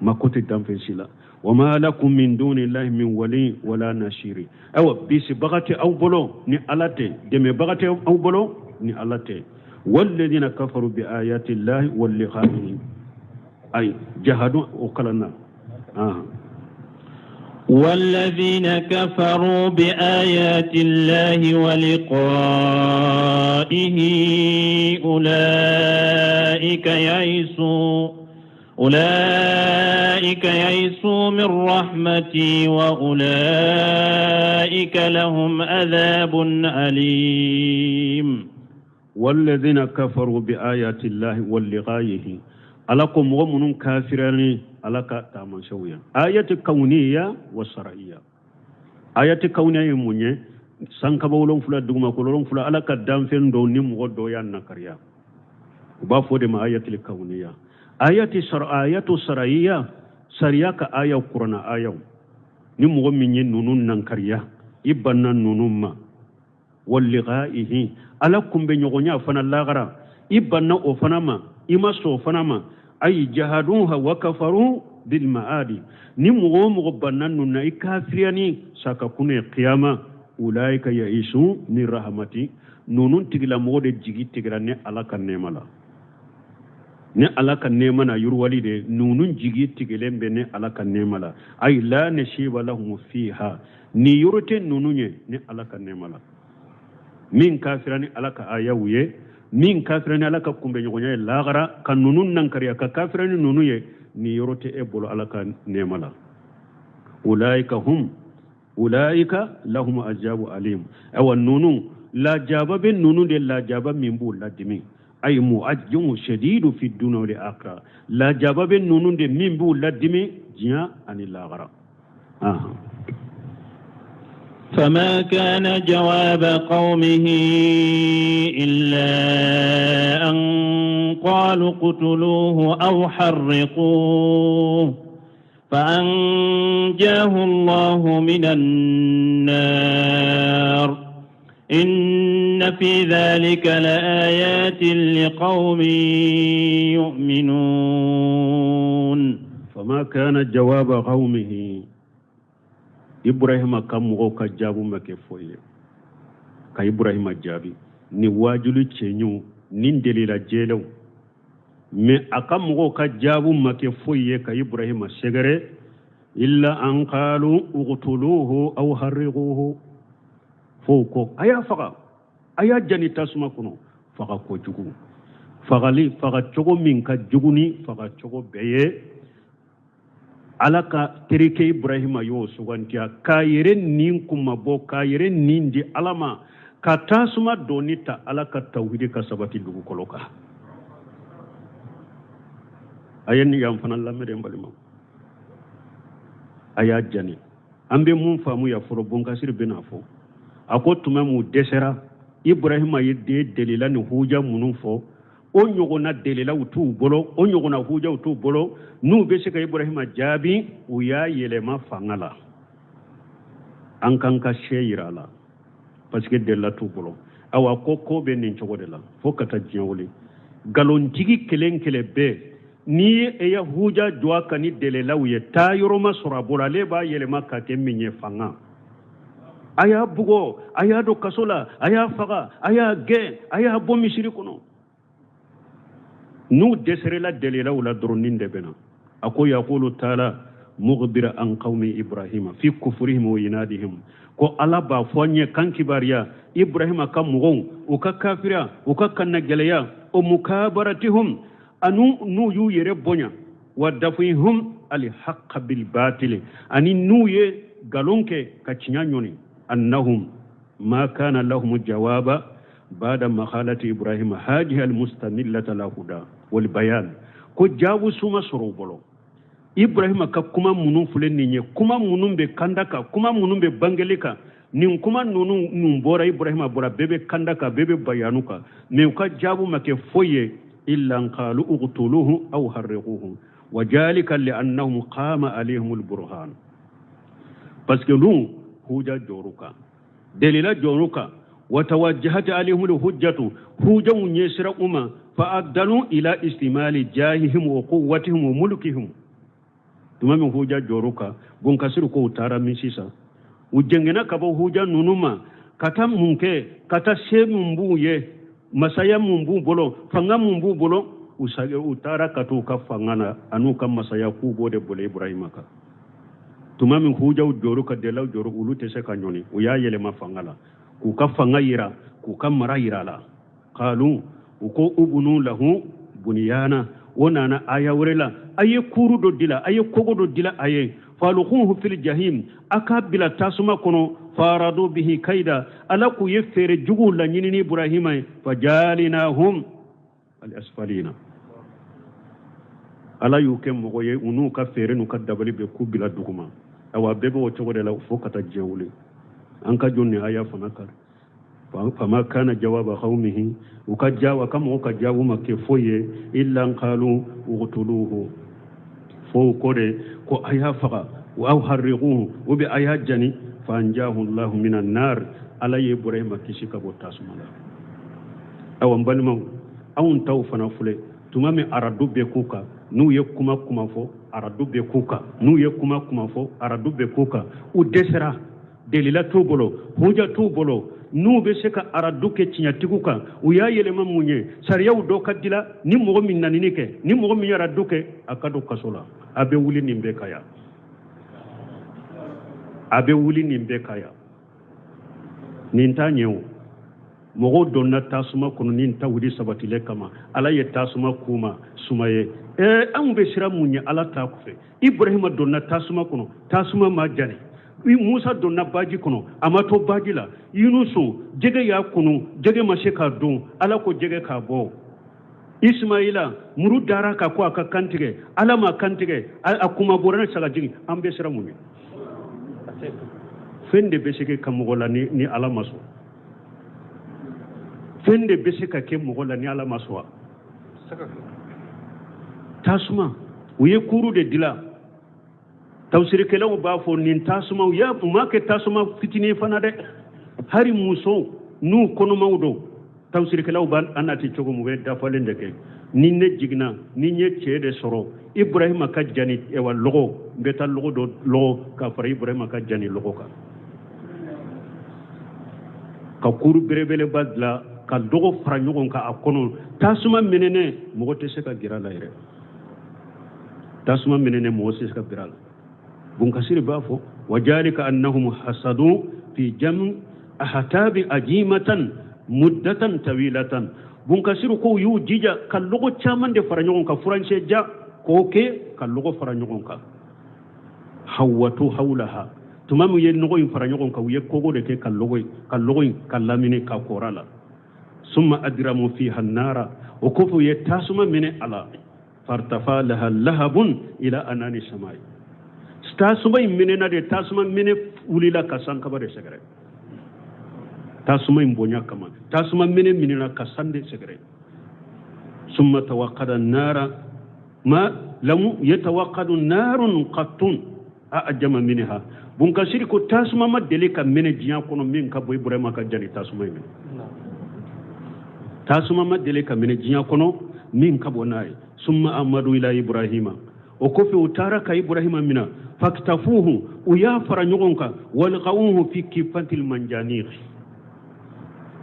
makote damfensila wama lakum min duni llahi min wali wala nashiri awa bisi bagati aw bolo ni alate deme bagati aw bolo ni alate walladhina kafaru bi ayati llahi wal liqa'ihi ay jahadu uqalana والذين كفروا بآيات الله ولقائه أولئك يئسوا من رحمتي وأولئك لهم عذاب أليم والذين كفروا بآيات الله ولقائه ألكم ومن كافرين alaka taman shawiya ayati kauniyya wa shar'iyya ayati kauniyya munye sanka bawlon fula duguma ko lon fula alaka damfen do nim goddo yan nakariya ba fode ma ayati kauniyya ayati shar'iyatu shar'iyya sariya ka aya qur'ana ayaw nim go minye nunun nankariya ibanna nunumma wal liqa'ihi alakum be nyogonya fana lagara ibanna o fanama imaso fanama ay jahaduha wa kafaru bil maadi ni mugo bannan na ikafiriyani saka kune qiyama ulaika yaisu ni rahmati nunun tigila mugo de jigi tigira ne alaka nemala ne alaka nemana yurwali de nunun jigi tigilembe ne alaka nemala ay la nashiba lahum fiha ni yurte nununye ne alaka nemala min kafirani alaka ayawye min kafirani alaka kumbe nyogonya lagara kan nunun nankariya ka kafirani nunuye ni yorote e bolo alaka nemala ulaika lahum ajabu alim awa nunu la jaba ben nunu de la jaba min bu ladimi ay muajjum shadidu fi dunya wal akhirah la jaba ben nunu de min bu ladimi jiya ani lagara فما كان جواب قومه إلا أن قالوا اقتلوه أو حرقوه فأنجاه الله من النار إن في ذلك لآيات لقوم يؤمنون فما كان جواب قومه Ibrahima kamugo ka jabu make foye ka Ibrahima jabi ni wajulu cenyu nin delila jelew me akamugo ka jabu make foye ka Ibrahima segere illa an qalu uqtuluhu aw harriquhu foko aya faga aya jani tasuma kuno faga ko jugu fagali faga chogo min ka juguni faga chogo beye alaka terike Ibrahima yo sugantia kayere nin kuma bo kayere nin di alama ka tasuma donita alaka tauhidi ka sabati dugu koloka ayen yam fanal lamere mbalima aya jani ambe mun famu ya foro bonkasir benafo akotuma mu desera Ibrahima yedde delila ni huja munun fo o nyogona delela utu bolo o nyogona huja utu bolo nu be se ka Ibrahima jabi uya yelema fangala an kan ka sheyirala parce que della tu bolo awa ko be nin chogodela fo kata jiwoli galon tigi kelen kele be ni e ya huja jwa kani delela uye ta yoroma sura bola le ba yelema ka keminye fanga aya bugo aya do kasola aya faga aya ge aya bomi shirikuno nu desrela delela wala dronin de bena ako yaqulu taala mughbira an qaumi ibrahima fi kufrihim wa yinadihim ko ala ba fonye kankibariya ibrahima kam mugon o ka kafira o ka kanna geleya o mukabaratihum anu nu yu yere bonya wa dafihum al haqq bil batil ani nu ye galonke ka cinyanyoni annahum ما كان لهم جواب بعد مخالة إبراهيم هذه المستملة لهدى والبيان كو جاو سوما سروبولو إبراهيم كما منون فلنيني كما منون بكندكا كما منون ببانجليكا نين كما نون بورا إبراهيم بورا بيبي كندكا بيبي بيانوكا ميوكا جابو مكي فوي إلا أن قالوا اقتلوه أو حرقوه وذلك لأنهم قام عليهم البرهان بس كلون هوجا جوروكا دليل جوروكا وتوجهت عليهم الحجة هوجا يسر فأدلوا إلى استعمال جاههم وقوتهم وملكهم تمام هوجا جوروكا بونكسر كو تارا ميسيسا وجنجنا كبو هوجا نونما كتا منكي كتا سيب مبوye masaya mumbu bolo fanga mumbu bolo usage utara katuka fangana anuka masaya kubo de bole Ibrahima ka tumami huja ujoruka delaw joru ulute se kanyoni uya yele mafangala ku ka fanga yira ku ka mara yira la qalu uko ubunu lahu bunyana wonana aya wurela aye kuru do dila aye kogo do dila aye faluquhu fil jahim akabila tasuma kono faradu bihi kaida alaku yefere jugu la nyini Ibrahima fajalinahum al asfalina ala yukem mo ye unu ka fere nu ka dabali be kubila duguma awa bebe o togode la fokata jewule anka jonni aya fanakar fama kana jawaba qaumihi ukajawa kama ukajawu make foye illa qalu uqtuluhu fo kore ko aya faqa wa harriquhu wa bi ayajani fanjahu Allah minan nar ala Ibrahima kishika botasumala awam balma awun tawfana fule tumami aradu be kuka nu ye kuma fo aradu be kuka nu ye kuma fo aradu be kuka u desera delila tubolo huja tubolo nu be seka aradu ke tinyatikuka u ya yelema munye sariya u do kadila ni mogo min nanini ke ni mogo min aradu ke akado kasola abe wuli nimbe kaya abe wuli nimbe kaya ninta nyewu mogo donna tasuma kono ninta wudi sabatile kama ala ye tasuma kuma sumaye an be sira munye ala ta kufe Ibrahima donna tasuma kono tasuma majani Musa donna baji kono amato baji la Yunusu jege ya kono jege masheka don ala ko jege ka bo Ismaila muru dara ka ko aka kantige ala ma kantige akuma borana saga jigi an be sira munye fende be sike kamogola ni ala maso fende be sika ke mogola ni ala maso tasuma uye kuru de dila tawsir kelaw ba fo nin tasuma ya ma ke tasuma fitini fana de hari muso nu kono mawdo tawsir kelaw ban anati chogo mu be dafale ndeke ni ne jigna ni nye chede soro Ibrahima ka jani e wa logo beta logo do logo ka fara Ibrahima ka jani logo ka kuru berebele badla ka dogo fara ɲɔgɔn ka a kɔnɔ tasuma menene mɔgɔ tɛ se ka gira la yɛrɛ tasuma menene mɔgɔ tɛ se ka gira la bunkasiri b'a fɔ wajalika annahum hasadu fi jam ahtabi ajimatan muddatan tawilatan bunkasiri ko yu jija ka logo caman de fara ɲɔgɔn ka furancɛ ja ko ke ka logo fara ɲɔgɔn kan hawatu hawlaha tumamu ye nogo in fara ɲɔgɔn kan u ye kogo de kɛ ka logo in ka lamini ka kora la summa adramu fiha an-nara o kofu ye tasuma mine ala fartafa laha lahabun ila anani samai tasuma in mine na de tasuma mine ulila ka san kaba de segere tasuma in bonya kama tasuma mine na ka san de segere summa tawaqqada an-nara ma lam yatawaqqadu narun qattun ajama minha bunka siri ko tasuma ma dele ka mene jiya kono min ka boy Ibrahima ka jani tasuma min tasuma ma dele ka mene jiya kono min ka bonai summa amadu ila Ibrahima o ko fi utara ka Ibrahima mina faktafuhu uya fara nyogonka wal qawuhu fi kifatil manjanir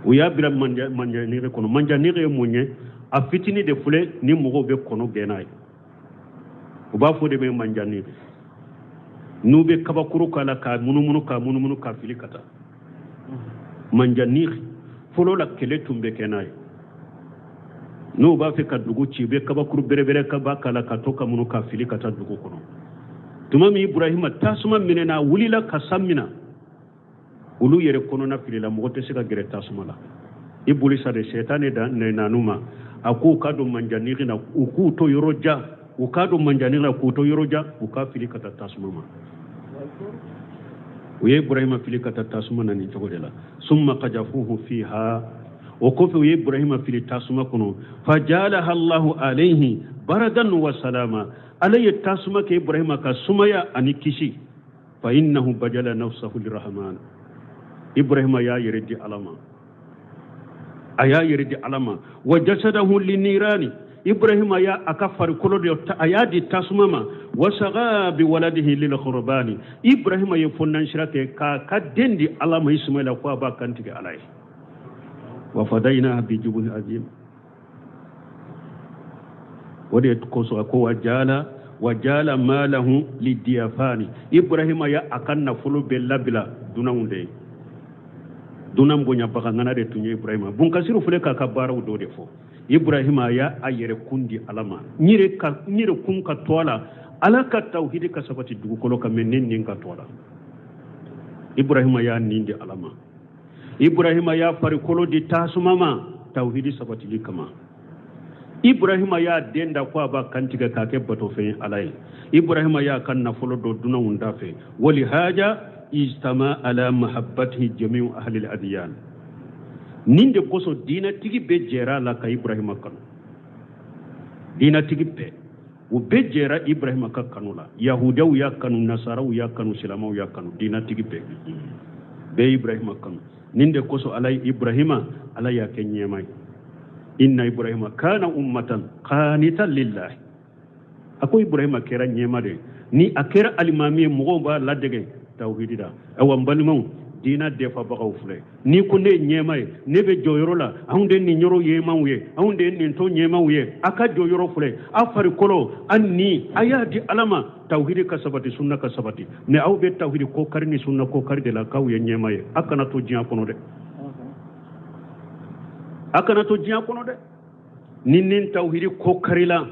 uya bira manjanir kono manjanir e munye a fitini de fule ni mogo be kono genai uba fo de be manjanir nube kabakuru kala ka munumunu ka filikata manjanir folo la kele tumbe kenai no ba fe ka dugu ci be kabakuru berebere ka ba kala ka to ka munu ka filikata dugu kono tumami Ibrahima tasuma minena wulila ka sammina ulu yere kono na filila mogo te se ka gere tasuma la ibulisa de shetane da ne nanuma aku ka do manjani na uku to yoroja uka do manjani na ku to yoroja uka fili kata tasuma ma uye ibrahima fili kata tasuma na ni jogo de la summa qajafuhu fiha wa kofi uye ibrahima fili tasuma kuno fajalaha allah alayhi baradan wa salama alayhi tasuma ke ibrahima ka sumaya ani kishi fa innahu bajala nafsahu lirrahman ibrahima ya yirdi alama aya yirdi alama wa jasadahu linirani ibrahima ya akafar kolo de ayadi tasmama wa saga bi waladihi lil qurbani ibrahima ya fonnan shirake ka dendi alama ismaila ko ba kantige alai wa fadaina bi jubuhi azim wade ko so ko wajala malahu lidiyafani ibrahima ya akanna fulu bellabila dunawunde dunam gonya baka ngana de tunye ibrahima bun kasiru fule ka baraw do de fo ibrahima ya ayere kundi alama nyire kun ka tola alaka tauhid ka sabati dugu kolo ka menen nin ka tola ibrahima ya nindi alama ibrahima ya fari kolo di tasumama tauhid sabati likama ibrahima ya denda kwa ba kantiga ka ke bato fe alai ibrahima ya kan na folo do duna wunda fe wali haja istama ala mahabbatihi jami'u ahli al-adyan ninde koso dina tigi be jera la ka ibrahima kanu dina tigi be wo be jera ibrahima ka kanula yahudaw ya kanu nasaraw ya kanu silamaw ya kanu dina tigi be ibrahima kanu ninde koso alai ibrahima ala ya kenyemai inna ibrahima kana ummatan qanitan lillahi ako ibrahima kera nyema de ni akera alimami mo ba ladege tawhidida awan balmon dina defa bagaw fule ni ko ne nyema ne be joyoro la awde ni nyoro yema wuye awde ni to nyema wuye aka joyoro fule afari kolo anni ayadi alama tawhidi ka sabati sunna ka sabati ne awbe tawhidi ko karni sunna ko karde la kawye nyema ye akana to jiya kono de akana to jiya kono de ninnin tawhidi ko karila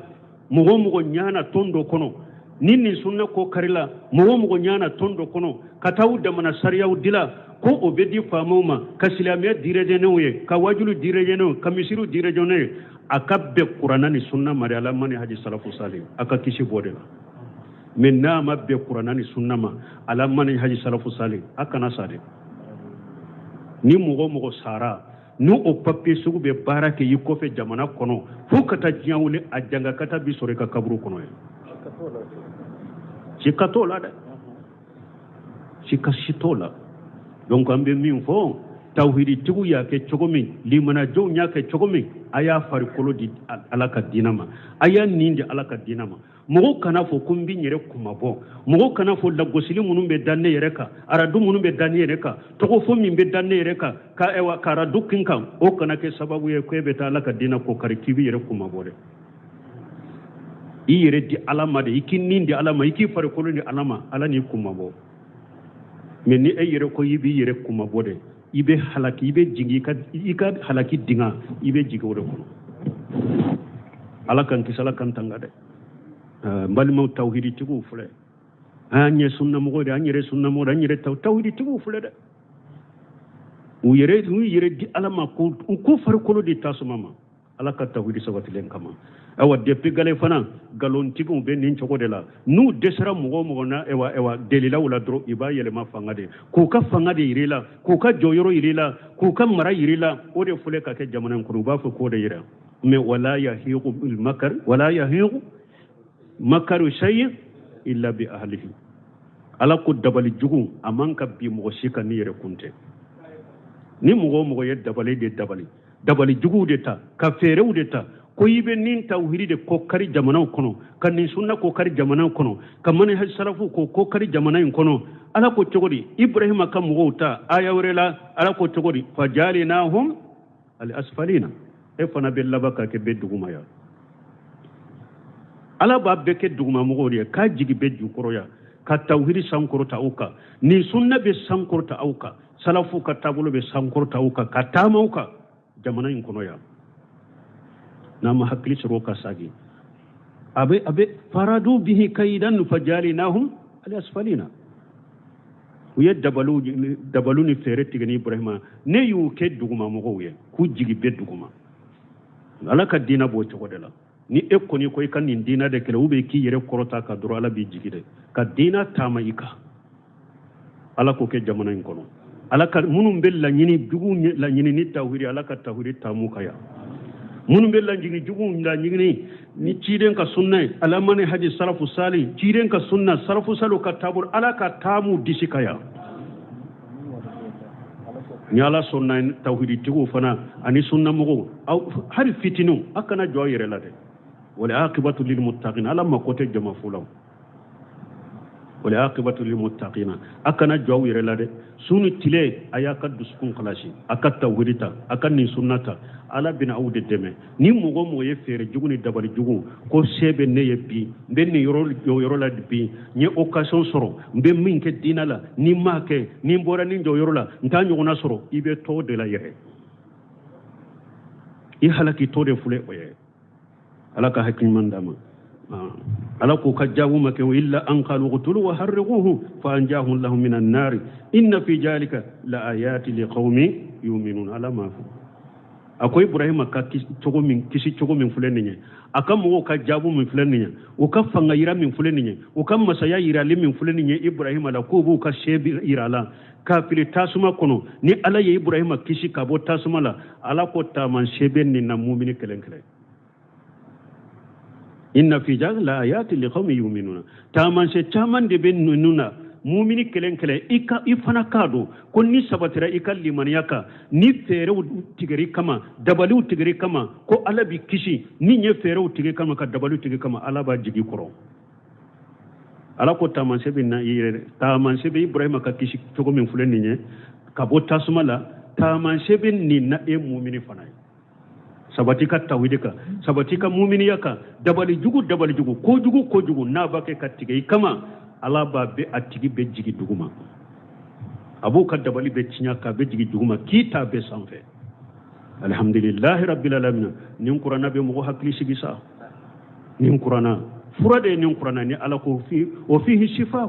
mugo nyana tondo kono ninni sunna ko karila mugo nyana tondo kono katawu da mana sariyaw dila ko obedi famuma ka silamiya direjene uye ka wajulu direjene ka misiru direjene akabbe qur'ana ni sunna mari ala mani haji salafu salih aka kishi bodela minna mabbe qur'ana ni sunna ma ala mani haji salafu salih aka nasade ni mugo sara nu o papier sugu be barake yi kofe jamana kono fu kata jiawule ajanga kata bi sore ka kabru kono chikatola da chikashitola donc ambe min fo tawhidi tigu ya ke chogomi limana jow nya ke chogomi aya fari kolo di alaka dinama aya nindi alaka dinama mogo kana fo kumbi nyere kumabo mogo kana fo la gosili munum be danne yereka aradu munum be danne yereka to fo min be danne yereka ka ewa kara dukkin kam o kana ke sababu ye ko be ta alaka dina ko kari kibi yere kumabo de i yere di alama de ikinindi alama iki fari kolo ni alama ala ni kumabo mais ni ay yere ko yibi yere kumabo de ibe halaki ibe jingi ka halaki dinga ibe jigi wore ko alakan kisala kan tanga de mbalimo tawhidi tigu fule anye sunna mo de anye sunna mo anye tawhidi tigu fule de u yere di alama ko far ko di tasumama alaka tawhidi sabati len kama awa depuis gale fana galon tigu be nin choko de la nu desara mo na ewa delila wala dro iba yele ma fangade ko ka fangade irila ko ka joyoro irila ko ka mara irila o de fule ka ke jamanan ko ba fa ko de ira me wala yahiqu bil makar wala yahiqu makaru shay illa bi ahlihi ala ko dabali jugu amanka bi mo shika ni yere kunte ni mo ye dabali jugu de ta ka ferew de ta ko yibe nin tawhidi de ko kari jamana kono kan ni sunna ko kari jamana kono kan man haj salafu ko kari jamana kono ala ko togodi ibrahima kam wota aya wurela ala ko togodi fajalinahum al asfalina e fana bella baka ke beduguma ya ala ba beke duguma mogori ka jigi bedju koroya ka tawhidi sankorta uka ni sunna be sankorta uka salafu ka tabulo be sankorta uka ka tamauka jamana kono ya nama hakli suro ka sagi abe faradu bihi kaidan fajalinahum al asfalina uye dabalu ni fere tigani ibrahima ne yu ke duguma mogo ye ku jigi be duguma ala ka dina bo cogo de la ni e koni ko kan nin dina de kele ube ki yere korota ka duro ala bi jigi de ka dina tama ika ala ko ke jamana in kono ala ka munum bel la nyini dugu la nyini ni tawhiri ala ka tawhiri tamu kaya munum bel la nyini dugu la nyini ni ciden ka sunna ala mane haji salafu sali ciden ka sunna salafu salu ka tabur ala ka tamu disikaya ni ala sunna tawhidi tigo fana ani sunna mugo har fitinu akana jo yere la de wala aqibatu lil muttaqin ala ma kote jama fulaw wala aqibatu lil muttaqin akana jo yere la de sunu tile ayaka duskun khalasi akata tawhidita akan ni sunnata ala bin awde deme ni mugo mo ye fere juguni dabari jugu ko sebe ne ye bi ben ni yoro la bi ni occasion soro be min ke dinala ni make ni mbora ni yoro la ntanyo na soro ibe to de la yere i halaki to de fule oye ala ka hakin mandama ala ko kajabu make illa an qalu qutulu wa harriquhu fa anjahu lahu minan nar inna fi jalika la ayati liqaumin yu'minun ala ma akwai ibrahima ka kisi cogo min fulen ne akan mo ka jabu min fulen ne o ka fanga yira min fulen ne o kan masaya yira le min fulen ne ibrahima la ko bu ka shebi yira la ka fili tasuma kono ni ala ye ibrahima kisi ka bo tasuma la ala ko ta man sheben ni na mu'mini kelen inna fi jaz la ayati liqaumin yu'minuna ta man se chaman de ben nuna mumini kelen ifana kado ko ni sabatira ikal limaniyaka ni fere tigari kama dabalu tigari kama ko alabi kishi ni nye fere tigari kama ka dabalu tigari kama alaba jigi koro ala ko taman sebe na yire taman sebe ibrahima ka kishi togo min fulen ni nye ka bo tasumala taman sebe ni na e mumini fana sabatika tawhidika sabatika mumini yaka dabali jugu ko jugu na bake ka tigari kama ala ba be atigi be jigi duguma abu ka dabali be cinya ka be jigi duguma kita be sanfe alhamdulillah rabbil alamin nin qur'ana be mo hakli sigisa nin qur'ana furade nin qur'ana ni ala ko fi wa fihi shifa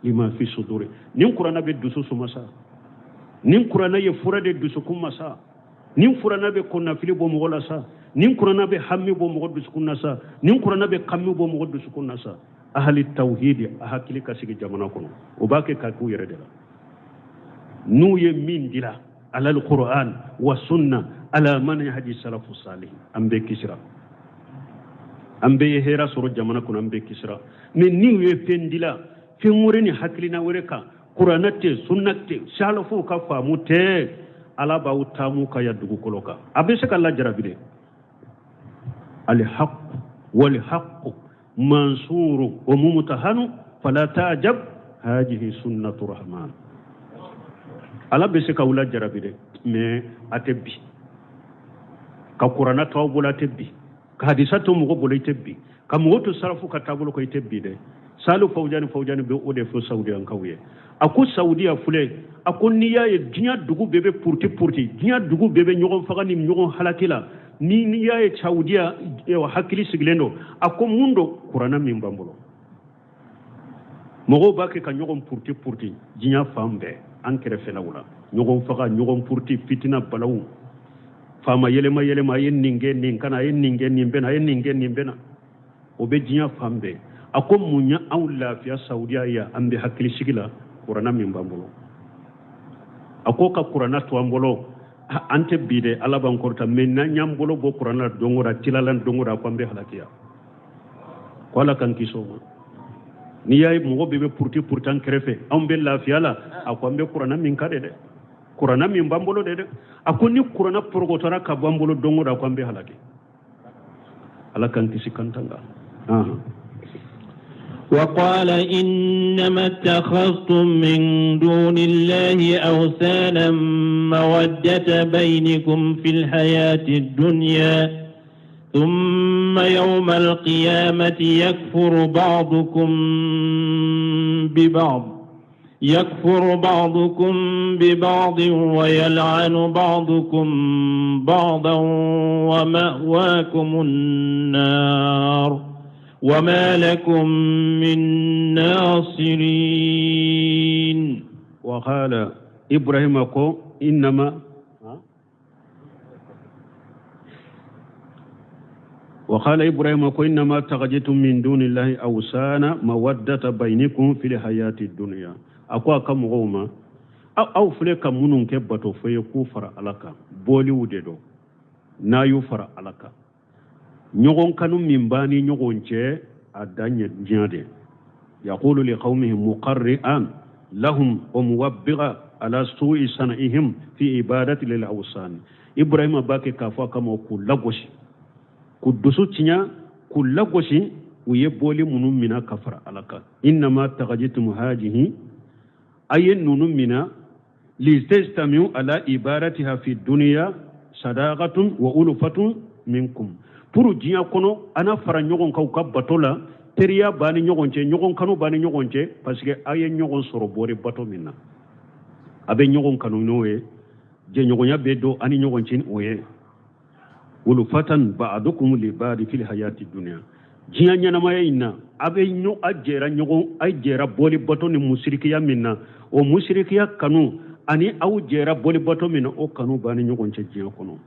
lima fi suduri nin qur'ana be dusu sumasa nin qur'ana ye furade dusu kumasa nin qur'ana be konna fili bo mo wala sa nin qur'ana be hammi bo mo dusu kunasa nin qur'ana be kammi bo mo dusu kunasa ahli tawhid ahakili kasigi jamana kono o bake ka ku yere de la nu ye min dila ala alquran wa sunna ala manhaji salafu salih ambe kisra ambe hera soro jamana kono ambe kisra men ni ye pendila fe ngoreni hakilina wereka qur'anate sunnate salafu ka famute ala ba utamu ka yadugo koloka abe se kala jarabide al haqq wal haqq منصور وممتهن فلا تعجب هذه سنة الرحمن ala be se ka wula jarabi de mais atebbi ka qur'ana tawbula tebbi ka hadisa to mo bolo tebbi ka mo to sarafu ka tabulo ko tebbi de salu fawjani be o de fo saudi an kawye aku saudiya fule aku niya ye dinya dugu bebe purti dinya dugu bebe nyogon fagani nyogon halakila ni niya ye saudiya e hakili siglendo aku mundo qur'ana min bambolo mogo bake ka nyogon purti dinya fambe an kere felawula nyogon faga nyogon purti fitina balawu fama yelema yen ninge ninkana yen ninge nimbena o be dinya fambe ako munya aw lafiya saudiya ya ambe hakili sigila qur'ana min bambolo ako ka qur'ana to ambolo ante bide ala ban korta men na nyambolo bo qur'ana dongora tilalan dongora ko ambe halakiya ko ala kan kiso ni yayi mo be pourtant krefe ambe lafiya la ako ambe qur'ana min kade de qur'ana min bambolo de ako ni qur'ana progotora ka bambolo dongora ko ambe halaki ala kan kisi kantanga وقال إنما اتخذتم من دون الله أوثانا مودة بينكم في الحياة الدنيا ثم يوم القيامة يكفر بعضكم ببعض ويلعن بعضكم بعضا ومأواكم النار وما لكم من ناصرين وقال إبراهيم كو إنما وقال إبراهيم كو إنما اتخذتم من دون الله أوثانا مودة بينكم في الحياة الدنيا أكو كم غوما أو فلك منون كبتو فيكو فر علىك بولي وددو نايو فر علىك نيغون كانوا من باني نيغون جي أداني جيادي يقول لقومه مقرئا لهم وموبغا على سوء صنعهم في عبادة للأوثان إبراهيم باكي كافا كما كل غوشي كدسو تنيا كل غوشي ويبولي منون منا كفر علىك إنما تغجتم هذه أي نون منا لتجتمعوا على عبادتها في الدنيا صداقة وألفة منكم pour diya kono ana fara nyogon kaw ka batola teriya bani nyogon che nyogon kanu bani nyogon che parce que aye nyogon soro bore bato minna abe nyogon kanu noye je nyogon ya bedo ani nyogon chin oye wulu fatan ba'dukum li ba'di fil hayati dunya jiya nyana mayina abe nyo ajera nyogon ajera boli bato ni musrikiya minna o musrikiya kanu ani aw jera boli bato minna o kanu bani nyogon che jiya kono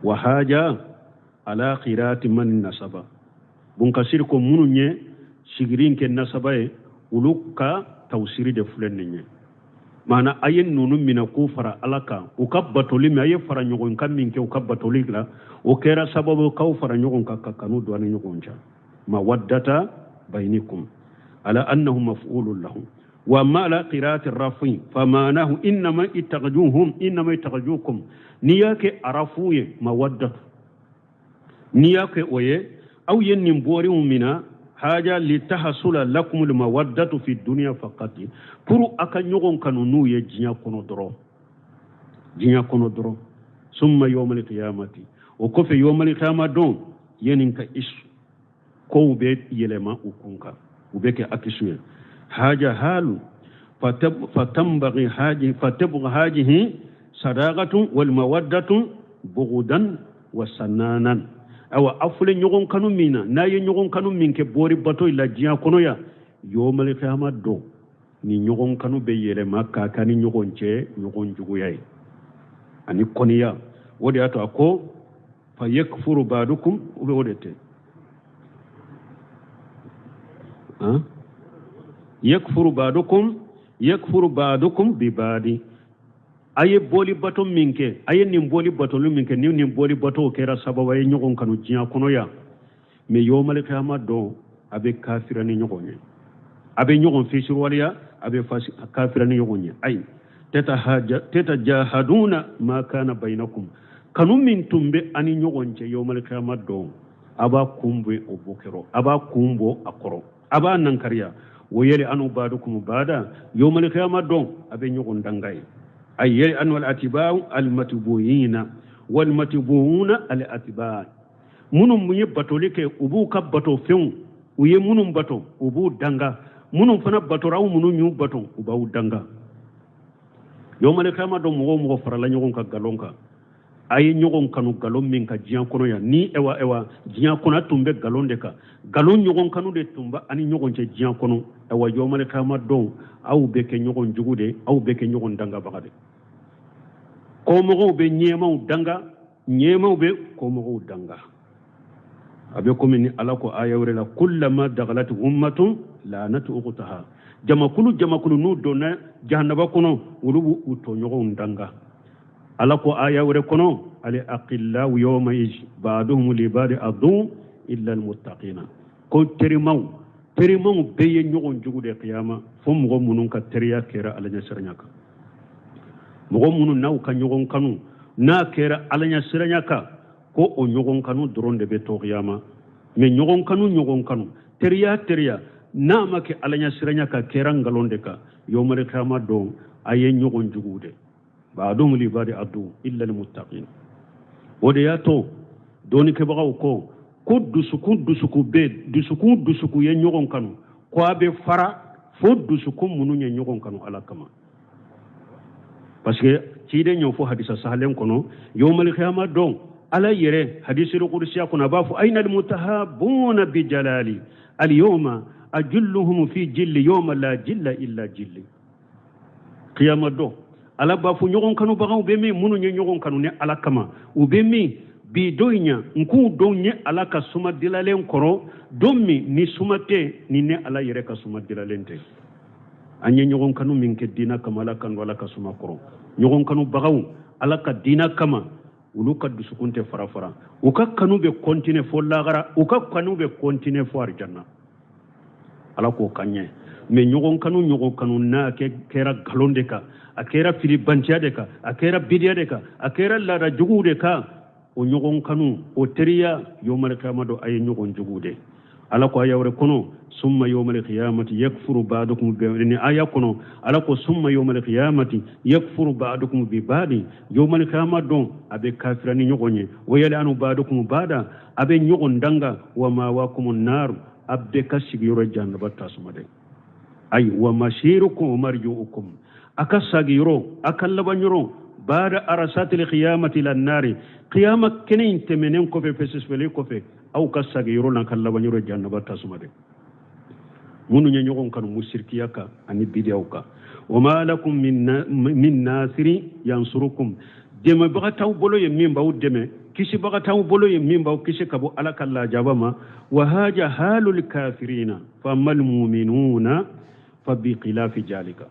wa haja ala qirati man nasaba bun kasir ko munu nye sigirin ke nasaba e uluka tawsiri de fulen nye mana ayen nunu mina ku fara alaka u kabbatoli mi aye fara nyogon kam min ke u kabbatoli la o kera sababu ka fara nyogon ka kanu do an nyogon cha mawaddata bainakum ala annahu maf'ulun lahu wa ma ala qirati rafi famanahu inma ittaqajukum niyake arafuye mawaddatu niyake oye aw yennin bori mina haja litahsula lakum almawaddatu fi dunya faqat pour aka nyogon kanu nuye jinya kono doro summa yawmal qiyamati o ko fe yawmal qiyama don yenin ka is ko be yelema ukunka ubeke akisuye haja halu fatambaghi hajihi sadaqatu wal mawaddatu bughdan wa sananan awa afule nyogon kanu mina na ye nyogon kanu min ke bori bato ila jiya kono ya yomal qiyama do ni nyogon kanu be yele makka kani nyogon che nyogon jugu yai ani koniya wodi ato ako fa yakfuru ba'dukum ube wodete yakfuru ba'dukum bi ba'di aye boli bato minke aye nim boli bato lu minke nim boli bato kera sababa ye nyogon kanu jiya kono ya me yomal qiyama do abe kafirani nyogonye abe nyogon fisir waliya abe kafirani nyogonye ay teta jahaduna ma kana bainakum kanu min tumbe ani nyogonje yomal qiyama do aba kumbe obokero aba kumbo akoro aba nankariya woyele anu badukum bada yomal qiyama do abe nyogon dangay أي أن الأتباع المتبوين والمتبوون الأتباع منهم يبتو لك أبو كبتو فيهم ويمنهم بتو أبو دنگا منهم فنا بتو راو منهم يبتو أبو دنگا يوم القيامة دو مغو فرلا نيغون كغالونكا أي نيغون كانو غالون من كجيان كونو يا ني ewa جيان كونا تمبه غالون دكا غالون نيغون كانو دي تمبا أني نيغون تي جيان كونو ewa يوم القيامة دو أو بك نيغون جوغودي أو بك نيغون دنگا بغادي komogo be nyemau danga nyemau be komogo danga abe komini alako ayawre la kullama daghalat ummatun lanatu uqtaha jamakulu nu dona jahannaba kono ulubu utonyogo danga alako ayawre kono ali aqilla yawma iz ba'duhum li ba'di adu illa almuttaqina ko terimau be ye nyogon jugude qiyama fum go munun ka teriya kera alanya saranyaka mogo munu naw ka nyogon kanu na kera alanya siranyaka ko o nyogon kanu doronde be to qiyama me nyogon kanu teriya na make alanya siranyaka kera ngalonde ka yomare qiyama do aye nyogon jugude ba do muli bari adu illa al muttaqin wode yato doni ke bagaw ko dusuku ye nyogon kanu ko abe fara fo dusuku munu nye nyogon kanu alakama parce que ci de ñoo fo hadisa sahalen kono yawmal qiyamah don ala yere hadisul qudsiya kono ba fu ayna al mutahabuna bi jalali al yawma ajulluhum fi jilli yawma la jilla illa jilli qiyama do ala ba fu nyogon kanu baga ube mi munu nye nyogon kanu ne ala kama ube mi bi doinya nku donye ala ka suma dilalen koro dommi ni sumate ni ne ala yere ka suma dilalente anye nyogon kanu min ke dina kama ala kan wala ka suma koro nyogon kanu baga ala ka dina kama ulu ka dusukunte farafara uka kanu be continue fo lagara uka kanu be continue fo arjanna ala ko kanye me nyogon kanu na ke kera galonde ka akera fili bantiade ka akera bidiade ka akera lara jugude ka o nyogon kanu o teriya yomal qiyamado ay nyogon jugude ala ko ayawre kono summa yawmal qiyamati yakfuru ba'dukum bi aya kono ala ko summa yawmal qiyamati yakfuru ba'dukum bi ba'di yawmal qiyamado abe kafirani nyogonye wayalanu ba'dukum ba'da abe nyogon danga wa ma wakumun nar abbe kasigi yoro jannaba tasumade ay wa mashirukum wa marjuukum akasagi yoro akallabanyoro ba'da arasatil qiyamati lan nari qiyama kenin temenen ko fe fesfele ko fe aw kasagi yoro na kallabanyoro jannaba tasumade munu nyogon kan musirkiyaka ani bidiyawka wa ma lakum min nasiri yansurukum deme bagataw bolo ye min baw deme kisi bagataw bolo ye min baw kisi kabo ala kala jabama wa haja halul kafirina famal mu'minuna fa bi khilafi jalika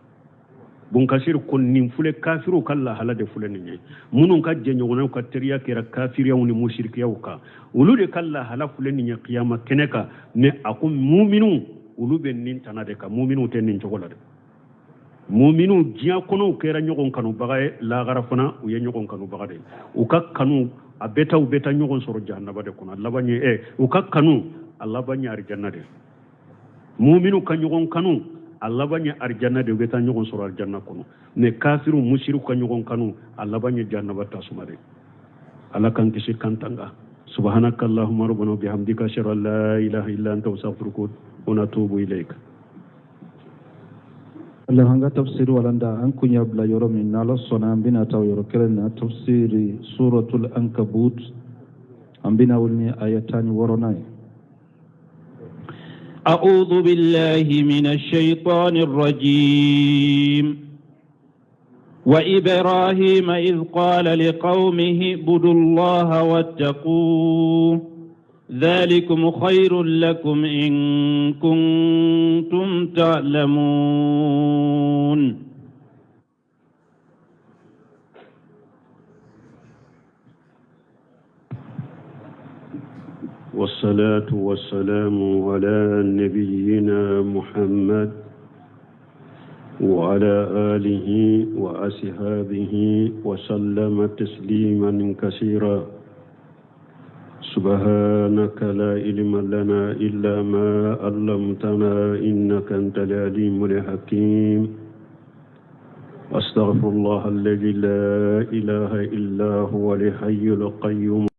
bun kasir kun nin fule kafiru kala halade fule ninye munun ka jenyogona ka teriya kera kafiriya ni mushrikiyau ka ulude kala hala fule ninye qiyama keneka ne akum mu'minu ulube nin tanade ka mu'minu ten nin chokolade mu'minu jiya kono kera nyogon kanu bagaye la garafana u ye nyogon kanu bagade u ka kanu abeta u beta nyogon soro jahannaba de kono labanye u ka kanu alabanye arjanna de mu'minu ka nyogon kanu alabanye arjanna de beta nyogon soro arjanna kono ne kafiru mushriku ka nyogon kanu alabanye jahannaba tasumade ala kan kisi kantanga subhanakallahumma rabbana bihamdika ashhadu an la ilaha illa anta astaghfiruka wa atubu ilayka Allah hanga tafsiri walanda an kunya bla yoro min nalo sona ambina taw yoro kelna tafsiri suratul ankabut ambina wulni ayatani woronay أعوذ بالله من الشيطان الرجيم وإبراهيم إذ قال لقومه اعبدوا الله واتقوه ذلكم خير لكم إن كنتم تعلمون والصلاة والسلام على نبينا محمد وعلى آله وأصحابه وسلم تسليما كثيرا سبحانك لا علم لنا إلا ما علمتنا إنك أنت العليم الحكيم أستغفر الله الذي لا إله إلا هو الحي القيوم